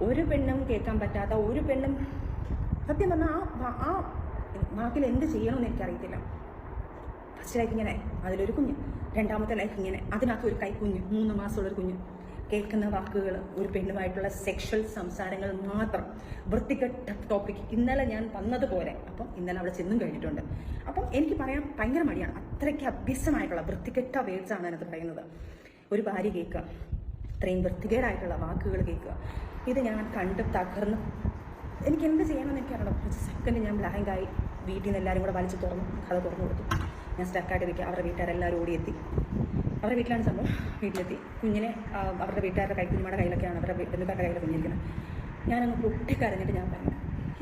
ഒരു പെണ്ണും കേൾക്കാൻ പറ്റാത്ത, ഒരു പെണ്ണും സത്യം പറഞ്ഞാൽ ആ വാക്കിൽ എന്ത് ചെയ്യണമെന്ന് എനിക്കറിയത്തില്ല. ഫസ്റ്റ് ലൈഫ് ഇങ്ങനെ, അതിലൊരു കുഞ്ഞ്, രണ്ടാമത്തെ ലൈഫ് ഇങ്ങനെ, അതിനകത്ത് ഒരു കൈക്കുഞ്ഞ്, 3 മാസമുള്ളൊരു കുഞ്ഞ്. കേൾക്കുന്ന വാക്കുകൾ ഒരു പെണ്ണുമായിട്ടുള്ള സെക്ഷൽ സംസാരങ്ങൾ മാത്രം, വൃത്തികെട്ട ടോപ്പിക്. ഇന്നലെ ഞാൻ വന്നതുപോലെ, അപ്പം ഇന്നലെ അവിടെ ചെന്നും കഴിഞ്ഞിട്ടുണ്ട്. അപ്പം എനിക്ക് പറയാൻ ഭയങ്കര മടിയാണ്. അത്രയ്ക്ക് അഭ്യസമായിട്ടുള്ള വൃത്തികെട്ട വേർഡ്സാണ് അതിനകത്ത് പറയുന്നത്. ഒരു ഭാര്യ കേൾക്കുക, ഇത്രയും വൃത്തികേടായിട്ടുള്ള വാക്കുകൾ കേൾക്കുക. ഇത് ഞാൻ കണ്ട് തകർന്ന് എനിക്ക് എന്ത് ചെയ്യണമെന്ന് എനിക്കറിയണം. കുറച്ച് സെക്കൻഡ് ഞാൻ ബ്ലാങ്കായി. വീട്ടിൽ നിന്ന് എല്ലാവരും കൂടെ വലിച്ച് കഥ തുറന്നു കൊടുത്തു. ഞാൻ സ്റ്റക്കായിട്ട് ഇരിക്കുക. അവരുടെ വീട്ടുകാരെല്ലാവരും ഓടിയെത്തി. അവരുടെ വീട്ടിലാണ് സംഭവം. വീട്ടിലെത്തി കുഞ്ഞിനെ അവരുടെ വീട്ടുകാരുടെ കുഞ്ഞുമാരുടെ കയ്യിലൊക്കെയാണ്, അവരുടെ ബന്ധുക്കാരുടെ കയ്യിലൊക്കെ കുഞ്ഞിരിക്കുന്നത്. ഞാനൊന്ന് പൊട്ടിക്കരഞ്ഞിട്ട് ഞാൻ പറഞ്ഞു,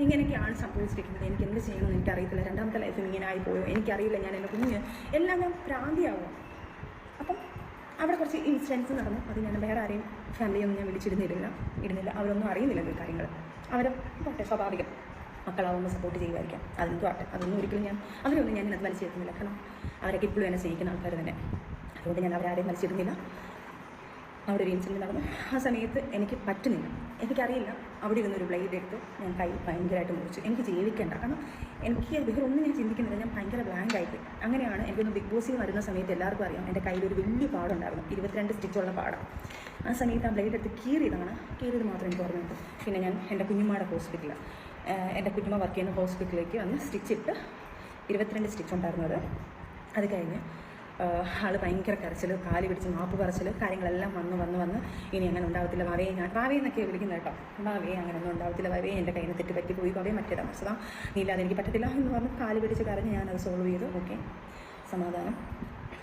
ഇങ്ങനെയൊക്കെയാണ് സംഭവിച്ചിരിക്കുന്നത്. എനിക്ക് എന്ത് ചെയ്യണമെന്ന് എനിക്കറിയത്തില്ല. രണ്ടാമത്തെ ലൈഫിൽ ഇങ്ങനെ ആയിപ്പോയോ എനിക്കറിയില്ല. ഞാൻ എൻ്റെ കുഞ്ഞ് എല്ലാം ഞാൻ ഭ്രാന്തിയാവും. അപ്പം അവിടെ കുറച്ച് ഇൻസിഡൻസ് നടന്നു. അത് ഞാൻ വേറെ ആരെയും ഫാമിലിയൊന്നും ഞാൻ ഇടുന്നില്ല. അവരൊന്നും അറിയുന്നില്ല ഈ കാര്യങ്ങൾ. അവരെ പോട്ടെ, സ്വാഭാവികം, മക്കളാവുമ്പോൾ സപ്പോർട്ട് ചെയ്യുമായിരിക്കാം. അതെന്തും ആട്ടെ. അതൊന്നും ഒരിക്കലും അവരൊന്നും ഞാൻ ഇതിനകത്ത് വലിച്ചെടുക്കുന്നില്ല. കാരണം അവരൊക്കെ ഇപ്പോഴും എന്നെ സ്നേഹിക്കുന്ന ആൾക്കാർ തന്നെ. അതുകൊണ്ട് ഞാൻ അവരാരെയും വലിച്ചിടുന്നില്ല. അവിടെ ഒരു ഇൻസിഡൻറ്റ് നടന്നു. ആ സമയത്ത് എനിക്ക് പറ്റുന്നില്ല. എനിക്കറിയില്ല. അവിടെ ഇരുന്നൊരു ബ്ലേഡ് എടുത്ത് ഞാൻ കൈ ഭയങ്കരമായിട്ട് മുറിച്ചു. എനിക്ക് ജീവിക്കേണ്ട. കാരണം എനിക്ക് വേറെ ഒന്നും ഞാൻ ചിന്തിക്കുന്നില്ല. ഞാൻ ഭയങ്കര ബ്ലാങ്ക് ആയിപ്പോയി. അങ്ങനെയാണ് എനിക്കൊന്ന് ബിഗ് ബോസിൽ വരുന്ന സമയത്ത് എല്ലാവർക്കും അറിയാം, എൻ്റെ കയ്യിലൊരു വലിയ പാടുണ്ടായിരുന്നു, 22 സ്റ്റിച്ചുള്ള പാടാണ്. ആ സമയത്ത് ആ ബ്ലേഡ് എടുത്ത് കീറിയത് മാത്രം എനിക്ക് ഓർമ്മയുണ്ട്. പിന്നെ ഞാൻ എൻ്റെ കുഞ്ഞുമ്മയുടെ ഹോസ്പിറ്റലിൽ, എൻ്റെ കുഞ്ഞുമ്മ വർക്ക് ചെയ്യുന്ന ഹോസ്പിറ്റലിലേക്ക് വന്ന് സ്റ്റിച്ചിട്ട് 22 സ്റ്റിച്ച് ഉണ്ടായിരുന്നത്. അത് കഴിഞ്ഞ് ആൾ ഭയങ്കര കരച്ചിൽ, കാല് പിടിച്ച് മാപ്പ് പറച്ചിൽ, കാര്യങ്ങളെല്ലാം വന്ന് ഇനി അങ്ങനെ ഉണ്ടാവത്തില്ല വാവേ, ഞാൻ വാവേ എന്നൊക്കെ വിളിക്കുന്നത് കേട്ടോ. വാവേ അങ്ങനെയൊന്നും ഉണ്ടാവത്തില്ല, വാവേ എൻ്റെ കയ്യിൽ നിന്ന് തെറ്റ് പോയി, വാവേ മറ്റേതാ മനസ്സിലാ, നീ ഇല്ലാതെ എനിക്ക് പറ്റത്തില്ല എന്ന് പറഞ്ഞ് കാല് പിടിച്ച് കരഞ്ഞ് ഞാനത് സോൾവ് ചെയ്തു. ഓക്കെ, സമാധാനം.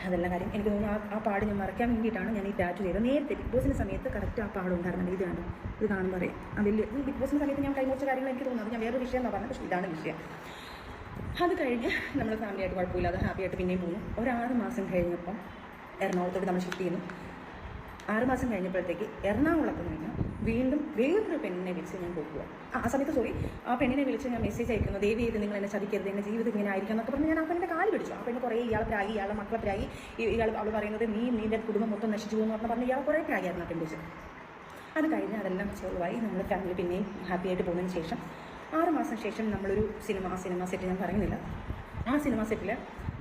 അതെല്ലാം കാര്യം. എനിക്ക് തോന്നുന്നു ആ പാട് ഞാൻ മറയ്ക്കാൻ വേണ്ടിയിട്ടാണ് ഞാൻ ഈ ടാറ്റു ചെയ്തത്. നേരത്തെ ബിഗ് ബോസിൻ്റെ സമയത്ത് കറക്റ്റ് ആ പാടുണ്ടായിരുന്നു. ഇത് കാണുമ്പോൾ അറിയാം. ആ വലിയ ബിഗ് ബോസിൻ്റെ സമയത്ത് ഞാൻ കഴിഞ്ഞ കുറച്ച് കാര്യങ്ങൾ എനിക്ക് തോന്നുന്നത് ഞാൻ വേറൊരു വിഷയം എന്ന് പറഞ്ഞത്, പക്ഷേ ഇതാണ് വിഷയം. അത് കഴിഞ്ഞ് നമ്മൾ ഫാമിലിയായിട്ട് കുഴപ്പമില്ലാതെ ഹാപ്പിയായിട്ട് പിന്നെയും പോകുന്നു. 6 മാസം കഴിഞ്ഞപ്പം എറണാകുളത്തോട്ട് നമ്മൾ ഷിഫ്റ്റ് ചെയ്യുന്നു. 6 മാസം കഴിഞ്ഞപ്പോഴത്തേക്ക് എറണാകുളത്ത് നിന്ന് വീണ്ടും വേറൊരു പെണ്ണിനെ വിളിച്ച് ഞാൻ പോകുക. ആ സമയത്ത് ആ പെണ്ണിനെ വിളിച്ച് ഞാൻ മെസ്സേജ് അയക്കുന്നു, ദയവ് ചെയ്ത് നിങ്ങൾ എന്നെ ചതിക്കരുത്, എൻ്റെ ജീവിതം ഇങ്ങനെ ആയിരിക്കും എന്നൊക്കെ പറഞ്ഞ് ഞാൻ ആ പെണ്ണിൻ്റെ കാല് പിടിച്ചു. ആ പെണ്ണ് കുറേ ഇയാളെ പ്രായി, ഇയാളെ മക്കളെ പ്രായി, അവൾ പറയുന്നത് നിൻ്റെ കുടുംബം മൊത്തം നശിച്ചു പോകുന്നു പറഞ്ഞ് ഇയാളെ കുറേ പ്രായിയായിരുന്നു ആ പെണ്ണിച്ച്. അത് കഴിഞ്ഞ് അതെല്ലാം സോൾവായി. നമ്മൾ ഫാമിലി പിന്നെയും ഹാപ്പിയായിട്ട് പോകുന്നതിന് ശേഷം 6 മാസം ശേഷം നമ്മളൊരു സിനിമ സെറ്റ് ഞാൻ പറയുന്നില്ല. ആ സിനിമ സെറ്റിൽ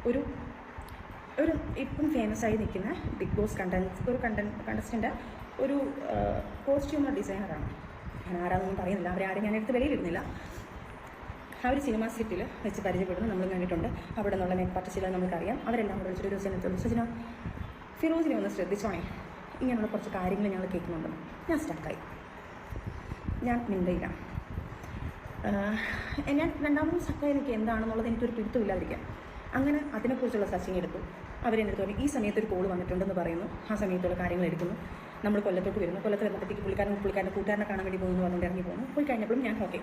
ഒരു ഇപ്പം ഫേമസായി നിൽക്കുന്ന ബിഗ് ബോസ് കണ്ടസ്റ്റൻ്റ് ഒരു കോസ്റ്റ്യൂമർ ഡിസൈനറാണ്. ഞാൻ ആരാതൊന്നും പറയുന്നില്ല, അവരാരും ഞാൻ എടുത്ത് വെളിയിലിടുന്നില്ല. ആ ഒരു സിനിമ സെറ്റിൽ വെച്ച് പരിചയപ്പെടുന്നു, നമ്മൾ കണ്ടിട്ടുണ്ട്. അവിടെ നിന്നുള്ള മേക്കപ്പ് ആർട്ടിസ്റ്റുകൾ നമുക്കറിയാം. അവരെല്ലാം കൂടെ വിളിച്ചിട്ട് ഒരു ദിവസം എത്തുള്ളൂ, സജിന ഫിറോസിനെ ഒന്ന് ശ്രദ്ധിച്ചോണേ, ഇങ്ങനെയുള്ള കുറച്ച് കാര്യങ്ങൾ ഞങ്ങൾ കേൾക്കുന്നുണ്ടെന്ന്. ഞാൻ സ്റ്റക്കായി, ഞാൻ മിണ്ടയില്ല. ഞാൻ രണ്ടാമതും സ്റ്റക്കായി എനിക്ക് എന്താണെന്നുള്ളത് എനിക്കൊരു പിടുത്തമില്ലാതിരിക്കാം. അങ്ങനെ അതിനെക്കുറിച്ചുള്ള സെർച്ചിങ് എടുത്തു. അവരെന്നെ തോന്നി ഈ സമയത്ത് ഒരു കോൾ വന്നിട്ടുണ്ടെന്ന് പറയുന്നു. ആ സമയത്തുള്ള കാര്യങ്ങൾ എടുക്കുന്നു. നമ്മൾ കൊല്ലത്തോട്ട് വരുന്നു. കൊല്ലത്ത് വരുമ്പോഴത്തേക്ക് പുള്ളിക്കാരൻ്റെ കൂട്ടുകാരനെ കാണാൻ വേണ്ടി പോകുന്നു പറഞ്ഞുകൊണ്ട് ഇറങ്ങി പോകുന്നു. പോയി കഴിഞ്ഞപ്പോഴും ഞാൻ ഓക്കെ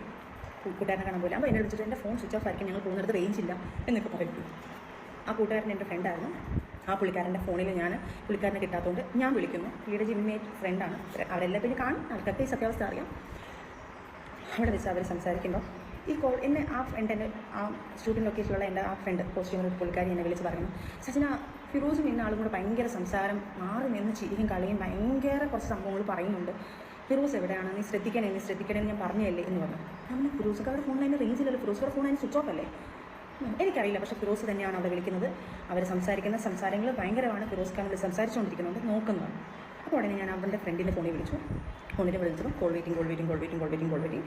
കൂട്ടുകാരനെ കാണാൻ പോയില്ല. അപ്പോൾ എന്നെ വിളിച്ചിട്ട് എൻ്റെ ഫോൺ സ്വിച്ച് ഓഫ് ആയിരിക്കും, ഞങ്ങൾ പോകുന്നിടത്ത് റേഞ്ച് ഇല്ല എന്നൊക്കെ പറയുന്നു. ആ കൂട്ടുകാരൻ എൻ്റെ ഫ്രണ്ടായിരുന്നു. ആ പുള്ളിക്കാരൻ്റെ ഫോണിൽ ഞാൻ പുള്ളിക്കാരനെ കിട്ടാത്തതുകൊണ്ട് ഞാൻ വിളിക്കുന്നു. പുള്ളിയുടെ ജിമ്മേറ്റ് ഫ്രണ്ടാണ്. അവരെല്ലാം പിന്നെ കാണും, ആൾക്കൊക്കെ ഈ സത്യാവസ്ഥ അറിയാം. അവിടെ വെച്ച് അവർ സംസാരിക്കുമ്പോൾ ഈ കോൾ എന്നെ ആ ഫ്രണ്ട്, ആ സ്റ്റുഡൻറ്റ് ലൊക്കേഷനിലുള്ള എൻ്റെ ആ ഫ്രണ്ട് കോസ്റ്റ്യൂമർ പുള്ളിക്കാരി എന്നെ വിളിച്ച് പറയുന്നു, സജിന ഫിറോസും ഇന്ന ആളും കൂടെ ഭയങ്കര സംസാരം മാറി നിന്ന് ചിരിയും കളിയും ഭയങ്കര കുറച്ച് സംഭവങ്ങൾ പറയുന്നുണ്ട്. ഫിറോസ് എവിടെയാണ്, നീ ശ്രദ്ധിക്കണേ ഞാൻ പറഞ്ഞല്ലേ എന്ന് പറഞ്ഞു. അങ്ങനെ ഫിറോസൊക്കെ അവരുടെ ഫോണിൽ അതിന് റേഞ്ചില്ലല്ലോ, ഫിറോസുടെ ഫോൺ അതിന് സ്വിച്ച് ഓഫ് അല്ലേ, എനിക്കറിയില്ല. പക്ഷേ ഫിറോസ് തന്നെയാണ് അവിടെ വിളിക്കുന്നത്. അവർ സംസാരിക്കുന്ന സംസാരങ്ങൾ ഭയങ്കരമാണ്. ഫിറോസ് ഖാൻ സംസാരിച്ചുകൊണ്ടിരിക്കുന്നുണ്ട്, നോക്കുന്നതാണ്. അപ്പോൾ ഉടനെ ഞാൻ അവൻ്റെ ഫ്രണ്ടിൻ്റെ ഫോണിൽ വിളിച്ചു. Call waiting.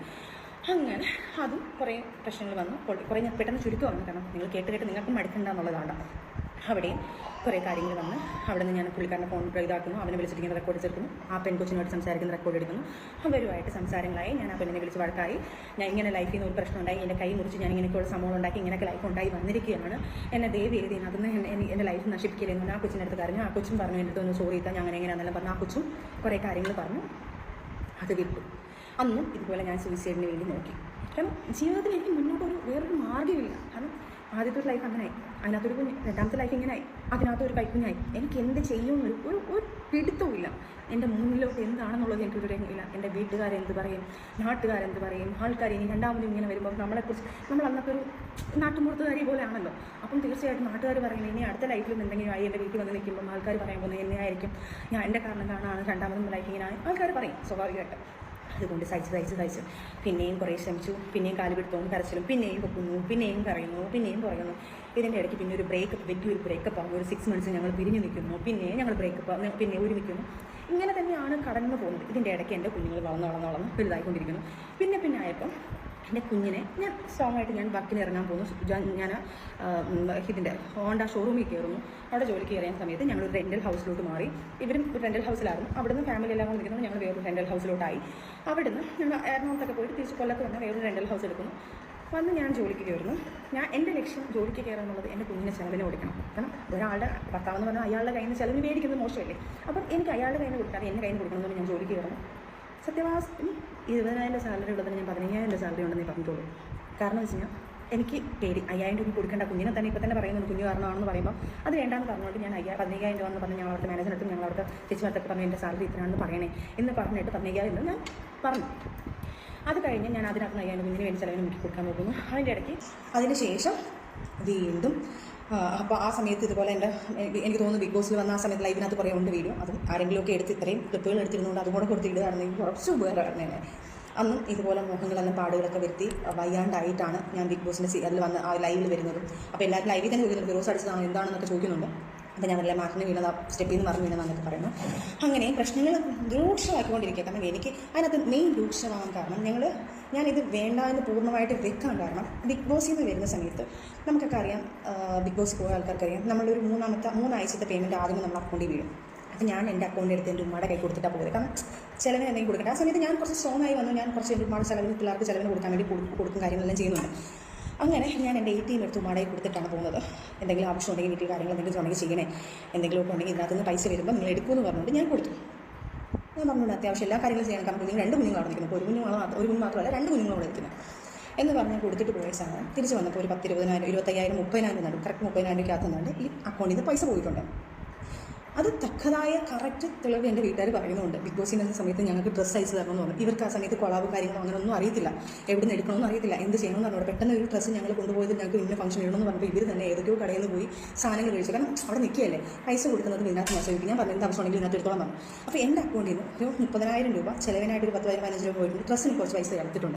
അങ്ങനെ അതും കുറേ പ്രശ്നങ്ങൾ വന്നു. കുറേ ഞാൻ പെട്ടെന്ന് ചുരുക്കമാണ്, കാരണം നിങ്ങൾ കേട്ട് നിങ്ങൾക്കും മടുക്കണ്ടെന്നുള്ളതാണ്. അവിടെയും കുറേ കാര്യങ്ങൾ വന്ന് അവിടെ നിന്ന് ഞാൻ പുള്ളിക്കാരൻ്റെ ഫോൺ ഇതാക്കുന്നു, അവനെ വിളിച്ചിരിക്കുന്ന റെക്കോർഡ് ചേർക്കുന്നു, ആ പെൺകൊച്ചിനോട് സംസാരിക്കുന്ന റെക്കോർഡ് എടുക്കുന്നു. അവരുമായിട്ട് സംസാരങ്ങളായി. ഞാൻ ആ പെണ്ണിനെ വിളിച്ച് വഴക്കായി. ഞാൻ ഇങ്ങനെ ലൈഫിൽ നിന്ന് ഒരു പ്രശ്നം ഉണ്ടായി, എൻ്റെ കൈ മുറിച്ച് ഞാൻ ഇങ്ങനെയൊക്കെയുള്ള സംഭവം ഉണ്ടാക്കി, ഇങ്ങനെയൊക്കെ ലൈഫ് ഉണ്ടായി വന്നിരിക്കുകയാണ്, എന്നെ ദയവ് ചെയ്ത് അതൊന്ന് എൻ്റെ ലൈഫ് നശിപ്പിക്കില്ലെന്ന് ആ കൊച്ചിൻ്റെ കരഞ്ഞു. ആ കൊച്ചും പറഞ്ഞു എൻ്റെ അടുത്ത് ഒന്ന് സോറി ഇത്താൻ, ഞാൻ എങ്ങനെയാണെന്നെല്ലാം പറഞ്ഞു. ആ കൊച്ചും കുറേ കാര്യങ്ങൾ പറഞ്ഞു. അത് വിട്ടു. അന്നും ഇതുപോലെ ഞാൻ സൂയിസൈഡിന് വേണ്ടി നോക്കി. കാരണം ജീവിതത്തിൽ എനിക്ക് മുന്നോട്ട് വേറൊരു മാർഗ്ഗമില്ല. കാരണം ആദ്യത്തെ ഒരു ലൈഫ് അങ്ങനെയായി, അതിനകത്തൊരു കുഞ്ഞ്, രണ്ടാമത്തെ ലൈഫ് ഇങ്ങനെയായി, അതിനകത്തൊരു കൈക്കുഞ്ഞായി. എനിക്ക് എന്ത് ചെയ്യുമെന്നൊരു ഒരു പിടുത്തവുമില്ല. എൻ്റെ മുന്നിലോട്ട് എന്താണെന്നുള്ളത് എനിക്കൊരു രംഗമില്ല. എൻ്റെ വീട്ടുകാരെന്ത് പറയും, നാട്ടുകാരെന്ത് പറയും, ആൾക്കാർ ഇനി രണ്ടാമതും ഇങ്ങനെ വരുമ്പോൾ നമ്മളെക്കുറിച്ച് നമ്മൾ അന്നത്തെ ഒരു നാട്ടുമ്പുറത്തുകാരി പോലെയാണല്ലോ. അപ്പം തീർച്ചയായിട്ടും നാട്ടുകാർ പറയുന്നത് ഇനി അടുത്ത ലൈഫിലും എന്തെങ്കിലും ആയി എൻ്റെ വീട്ടിൽ വന്ന് നിൽക്കുമ്പോൾ ആൾക്കാർ പറയാൻ പോകുന്നത് എന്നെ ആയിരിക്കും, ഞാൻ എൻ്റെ കാരണം കാണാണ് രണ്ടാമതും ലൈഫ് ഇങ്ങനെ ആയി ആൾക്കാർ പറയും സ്വാഭാവികമായിട്ട്. അതുകൊണ്ട് സഹിച്ച് പിന്നെയും കുറേ ശ്രമിച്ചു, പിന്നെയും കാല് പിടുത്തവും കരച്ചിലും, പിന്നെയും പൊക്കുന്നു, പിന്നെയും പറയുന്നു. ഇതിൻ്റെ ഇടയ്ക്ക് പിന്നെ ഒരു വലിയൊരു ബ്രേക്കപ്പ് ആകും. ഒരു 6 months ഞങ്ങൾ പിരിഞ്ഞു നിൽക്കുന്നു, പിന്നെ ഞങ്ങൾ പിന്നെ ഒരുമിക്കുന്നു. ഇങ്ങനെ തന്നെയാണ് കടന്നു പോകുന്നത്. ഇതിൻ്റെ ഇടയ്ക്ക് എൻ്റെ കുഞ്ഞുങ്ങൾ വളർന്ന് വലുതായിക്കൊണ്ടിരിക്കുന്നു. പിന്നെ ആയപ്പം എൻ്റെ കുഞ്ഞിനെ ഞാൻ സ്ട്രോങ് ആയിട്ട് ഞാൻ വർക്കിന് ഇറങ്ങാൻ പോകുന്നു. ഞാൻ ഇതിൻ്റെ ഹോണ്ട ഷോറൂമിൽ കയറുന്നു. അവിടെ ജോലിക്ക് കയറിയ സമയത്ത് ഞങ്ങൾ ഒരു റെൻ്റൽ ഹൗസിലോട്ട് മാറി. ഇവരും ഒരു റെൻ്റൽ ഹൗസിലായിരുന്നു. അവിടുന്ന് ഫാമിലി എല്ലാം കൂടെ നിൽക്കുന്നത് ഞങ്ങൾ വേറൊരു റെൻ്റൽ ഹൗസിലോട്ടായി. അവിടുന്ന് ഞങ്ങൾ എറണാകുളത്തൊക്കെ പോയിട്ട് തിരിച്ച് കൊല്ലത്ത് വന്ന് വേറൊരു റെൻ്റൽ ഹൗസ് എടുക്കുന്നു. വന്ന് ഞാൻ ജോലിക്ക് കയറുന്നു. എൻ്റെ ലക്ഷ്യം ജോലിക്ക് കയറുക എന്നുള്ളത് എൻ്റെ കുഞ്ഞിനെ ചിലവിന് കൊടുക്കണം. കാരണം ഒരാളുടെ ഭർത്താവെന്ന് പറഞ്ഞാൽ അയാളുടെ കയ്യിൽ നിന്ന് ചിലവിന് മേടിക്കുന്നത് മോശമല്ലേ. അപ്പം എനിക്ക് അയാളുടെ കയ്യിൽ നിന്ന് കൊടുക്കാതെ എൻ്റെ കയ്യിൽ നിന്ന് കൊടുക്കണമെന്ന് ഞാൻ ജോലിക്ക് കയറുന്നു. സത്യവാസ്തവം 20,000 സാലറി ഉള്ളതിന് ഞാൻ 15,000 സാലറി ഉണ്ടെന്നേ പറഞ്ഞിട്ടുള്ളൂ. കാരണം എന്ന് വെച്ച് കഴിഞ്ഞാൽ എനിക്ക് പേടി 5,000 രൂപ കൊടുക്കേണ്ട കുഞ്ഞിനെ തന്നെ ഇപ്പം തന്നെ പറയുന്നത് കുഞ്ഞു കാരണമാണെന്ന് പറയുമ്പോൾ അത് വേണ്ടാന്ന് പറഞ്ഞുകൊണ്ട് ഞാൻ 15,000 രൂപ എന്ന് പറഞ്ഞ് ഞങ്ങൾ അവിടുത്തെ മാനേജറിനടുത്ത് ഞങ്ങൾ അവിടുത്തെ ചേച്ചിമാർത്തൊക്കെ പറഞ്ഞു എൻ്റെ സാലറി ഇത്രയാണെന്ന് പറയണേ എന്ന് പറഞ്ഞിട്ട് 15,000 എന്ന് ഞാൻ പറഞ്ഞു. അത് കഴിഞ്ഞ് ഞാൻ അതിനകത്ത് 5,000 കുഞ്ഞിന് വേണ്ടി ചിലവിന് മുക്കി കൊടുക്കാൻ നോക്കുന്നു. അതിൻ്റെ ഇടയ്ക്ക് അതിന് ശേഷം വീണ്ടും അപ്പോൾ ആ സമയത്ത് ഇതുപോലെ എനിക്ക് തോന്നുന്നു ബിഗ് ബോസിൽ വന്ന ആ സമയത്ത് ലൈവിനകത്ത് കുറേ ഉണ്ട് വീഡിയോ. അതും ആരെങ്കിലുമൊക്കെ ഇത്രയും ക്ലിപ്പുകൾ എടുത്തിരുന്നുകൊണ്ട് അതും കൂടെ കൊടുത്തിടുകയാണെങ്കിൽ കുറച്ച് ഉപകാരമായിരുന്നേനെ. അന്നും ഇതുപോലെ മുഖങ്ങളെല്ലാം പാടുകളൊക്കെ വരുത്തി വയ്യാണ്ടായിട്ടാണ് ഞാൻ ബിഗ് ബോസിൻ്റെ അതിൽ വന്ന് ആ ലൈവിൽ വരുന്നത്. അപ്പോൾ എല്ലാവരും ലൈവിൽ തന്നെ ചോദിക്കുന്നുണ്ട് ഫിറോസ് അടിച്ചതാണോ എന്താണെന്നൊക്കെ ചോദിക്കുന്നുണ്ട്. അപ്പോൾ ഞാൻ നല്ല മാറ്റിന് വീണത് സ്റ്റെപ്പിൽ നിന്ന് മറിഞ്ഞ് വീണതാന്നൊക്കെ പറയുന്നു. അങ്ങനെ പ്രശ്നങ്ങൾ രൂക്ഷമാക്കിക്കൊണ്ടിരിക്കുക. കാരണം എനിക്ക് അതിനകത്ത് മെയിൻ രൂക്ഷമാകാൻ കാരണം ഞാനിത് വേണ്ട എന്ന് പൂർണ്ണമായിട്ട് വെക്കാൻ കാരണം ബിഗ് ബോസിൽ നിന്ന് വരുന്ന സമയത്ത് നമുക്കൊക്കെ അറിയാം, ബിഗ് ബോസ് പോയ ആൾക്കാർക്കറിയാം, നമ്മളൊരു 3 ആഴ്ചത്തെ പേയ്മെൻറ്റ് ആദ്യമേ നമ്മൾ അക്കൗണ്ടിൽ വീഴും. അപ്പോൾ ഞാൻ എൻ്റെ അക്കൗണ്ടിൽ എടുത്ത് എൻ്റെ ഉമ്മയുടെ കൈ കൊടുത്തിട്ടാണ് പോകുന്നത്. കാരണം ചിലവിന് എന്തെങ്കിലും കൊടുക്കട്ടെ. ആ സമയത്ത് ഞാൻ കുറച്ച് സ്ട്രോങ് ആയി വന്നു. ഞാൻ കുറച്ച് എൻ്റെ ഉമ്മയുടെ ചിലവിന് പിള്ളേർക്ക് ചിലവിന് കൊടുക്കാൻ വേണ്ടി കൊടുക്കും കാര്യങ്ങളെല്ലാം ചെയ്യുന്നുണ്ട്. അങ്ങനെ ഞാൻ എൻ്റെ ATM എടുത്ത് ഉമ്മയുടെ കൊടുത്തിട്ടാണ് പോകുന്നത്. എന്തെങ്കിലും ആവശ്യം ഉണ്ടെങ്കിൽ വീട്ടിൽ കാര്യങ്ങൾ എന്തെങ്കിലും ഉണ്ടെങ്കിൽ ചെയ്യണേ, എന്തെങ്കിലുമൊക്കെ ഉണ്ടെങ്കിൽ ഇതിനകത്ത് നിന്ന് പൈസ വരുമ്പോൾ നിങ്ങൾ എടുക്കുമെന്ന് പറഞ്ഞുകൊണ്ട് ഞാൻ കൊടുത്തു. ഞാൻ പറഞ്ഞുകൊണ്ട് അത്യാവശ്യം എല്ലാ കാര്യങ്ങളും ചെയ്യണം. കാരണം നിങ്ങൾ 2 കുഞ്ഞുങ്ങളാണ് നിൽക്കുന്നത്. ഒരു കുഞ്ഞ് മാത്രമല്ല 2 കുഞ്ഞുങ്ങളോട് നിൽക്കുന്നത് എന്ന് പറഞ്ഞ് കൊടുത്തിട്ട് പോയ സാധനം തിരിച്ച് വന്നപ്പോൾ ഒരു 10,000, 20,000, 25,000, 30,000 നടും കറക്റ്റ് 30,000 രൂപയ്ക്കകത്ത് നിന്നാണ്ട് ഈ അക്കൗണ്ടിൽ നിന്ന് പൈസ പോയിട്ടുണ്ട്. അത് തക്കതായ കറക്റ്റ് തെളിവ് എൻ്റെ വീട്ടുകാർ പറയുന്നുണ്ട്. ബിഗ് ബോസിൽ നിന്ന സമയത്ത് ഞങ്ങൾക്ക് ഡ്രസ്സ് അയച്ചു തരണമെന്ന് പറഞ്ഞു. ഇവർക്ക് ആ സമയത്ത് കൊളാബ് കാര്യങ്ങളോ അങ്ങനെയൊന്നും അറിയത്തില്ല. എവിടെ നിന്ന് എടുക്കണമെന്ന് അറിയത്തില്ല, എന്ത് ചെയ്യണമെന്ന് പറഞ്ഞാൽ പെട്ടെന്ന് ഒരു ഡ്രസ്സ് ഞങ്ങൾ കൊണ്ടുപോയത് ഞങ്ങൾക്ക് ഇന്ന ഫംഗ്ഷൻ ഇടണമെന്ന് പറഞ്ഞപ്പോൾ ഇവർ തന്നെ ഏതൊക്കെയോ കടയിൽ നിന്ന് പോയി സാധനങ്ങൾ കഴിച്ചു. കാരണം അവിടെ നിൽക്കുകയല്ലേ, പൈസ കൊടുക്കുന്നത് ഇതിനകത്ത് മോശമായിട്ട് ഞാൻ പറഞ്ഞത് ആവശ്യമുണ്ടെങ്കിൽ ഇതിനകത്ത് എടുത്തോളം പറഞ്ഞു. അപ്പോൾ എൻ്റെ അക്കൗണ്ടിൽ നിന്ന് ഒരു 30,000 രൂപ ചിലവിനായിട്ട് ഒരു 10,000, 15,000 രൂപ പോയിട്ടുണ്ട്. ഡ്രസ്സിന് കുറച്ച് പൈസ എടുത്തിട്ടുണ്ട്.